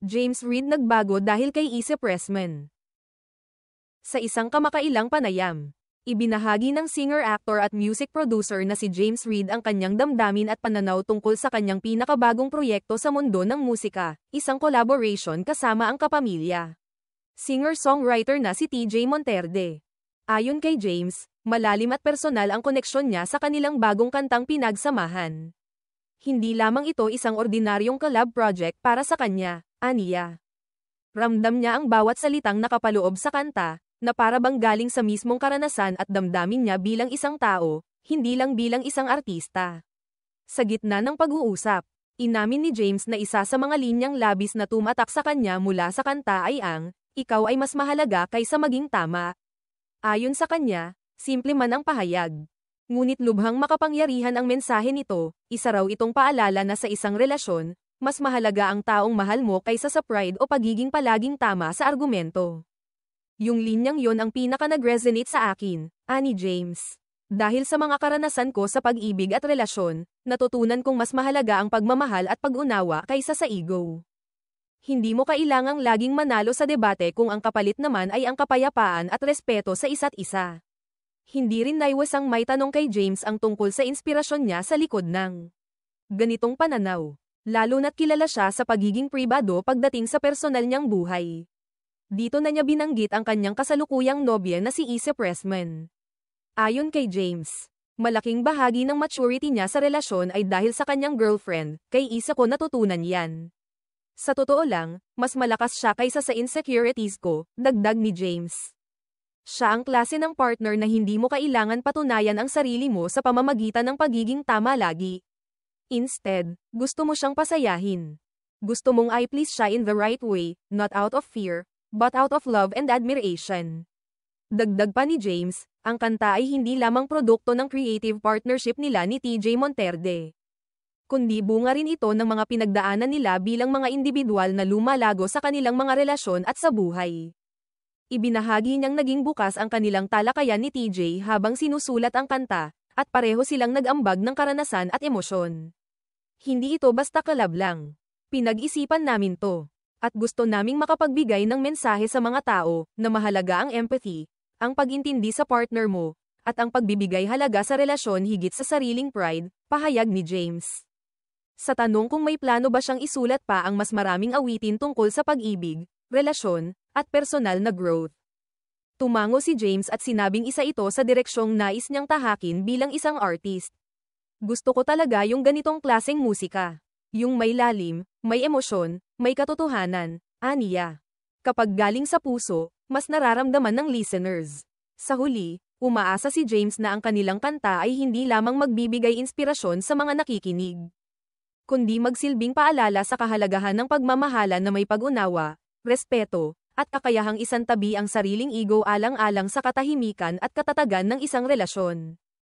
James Reid nagbago dahil kay Issa Pressman. Sa isang kamakailang panayam, ibinahagi ng singer-actor at music producer na si James Reid ang kanyang damdamin at pananaw tungkol sa kanyang pinakabagong proyekto sa mundo ng musika, isang collaboration kasama ang kapamilya. Singer-songwriter na si TJ Monterde. Ayon kay James, malalim at personal ang koneksyon niya sa kanilang bagong kantang pinagsamahan. Hindi lamang ito isang ordinaryong collab project para sa kanya, aniya. Ramdam niya ang bawat salitang nakapaloob sa kanta, na para bang galing sa mismong karanasan at damdamin niya bilang isang tao, hindi lang bilang isang artista. Sa gitna ng pag-uusap, inamin ni James na isa sa mga linyang labis na tumatak sa kanya mula sa kanta ay ang, "Ikaw ay mas mahalaga kaysa maging tama." Ayon sa kanya, simple man ang pahayag. Ngunit lubhang makapangyarihan ang mensahe nito, isa raw itong paalala na sa isang relasyon, mas mahalaga ang taong mahal mo kaysa sa pride o pagiging palaging tama sa argumento. Yung linyang yon ang pinaka nag-resonate sa akin, ani James. Dahil sa mga karanasan ko sa pag-ibig at relasyon, natutunan kong mas mahalaga ang pagmamahal at pag-unawa kaysa sa ego. Hindi mo kailangang laging manalo sa debate kung ang kapalit naman ay ang kapayapaan at respeto sa isa't isa. Hindi rin naiwasang may tanong kay James ang tungkol sa inspirasyon niya sa likod ng ganitong pananaw. Lalo na't kilala siya sa pagiging pribado pagdating sa personal niyang buhay. Dito na niya binanggit ang kanyang kasalukuyang nobya na si Issa Pressman. Ayon kay James, malaking bahagi ng maturity niya sa relasyon ay dahil sa kanyang girlfriend, kay Issa ko natutunan yan. Sa totoo lang, mas malakas siya kaysa sa insecurities ko, dagdag ni James. Siya ang klase ng partner na hindi mo kailangan patunayan ang sarili mo sa pamamagitan ng pagiging tama lagi. Instead, gusto mo siyang pasayahin. Gusto mong i-please siya in the right way, not out of fear, but out of love and admiration. Dagdag pa ni James, ang kanta ay hindi lamang produkto ng creative partnership nila ni TJ Monterde. Kundi bunga rin ito ng mga pinagdaanan nila bilang mga individual na lumalago sa kanilang mga relasyon at sa buhay. Ibinahagi niyang naging bukas ang kanilang talakayan ni TJ habang sinusulat ang kanta, at pareho silang nag-ambag ng karanasan at emosyon. Hindi ito basta collab lang. Pinag-isipan namin to. At gusto naming makapagbigay ng mensahe sa mga tao na mahalaga ang empathy, ang pag-intindi sa partner mo, at ang pagbibigay halaga sa relasyon higit sa sariling pride, pahayag ni James. Sa tanong kung may plano ba siyang isulat pa ang mas maraming awitin tungkol sa pag-ibig, relasyon, at personal na growth. Tumango si James at sinabing isa ito sa direksyong nais niyang tahakin bilang isang artist. Gusto ko talaga yung ganitong klaseng musika. Yung may lalim, may emosyon, may katotohanan, aniya. Kapag galing sa puso, mas nararamdaman ng listeners. Sa huli, umaasa si James na ang kanilang kanta ay hindi lamang magbibigay inspirasyon sa mga nakikinig, kundi magsilbing paalala sa kahalagahan ng pagmamahala na may pag-unawa, respeto, at kakayahang isantabi ang sariling ego alang-alang sa katahimikan at katatagan ng isang relasyon.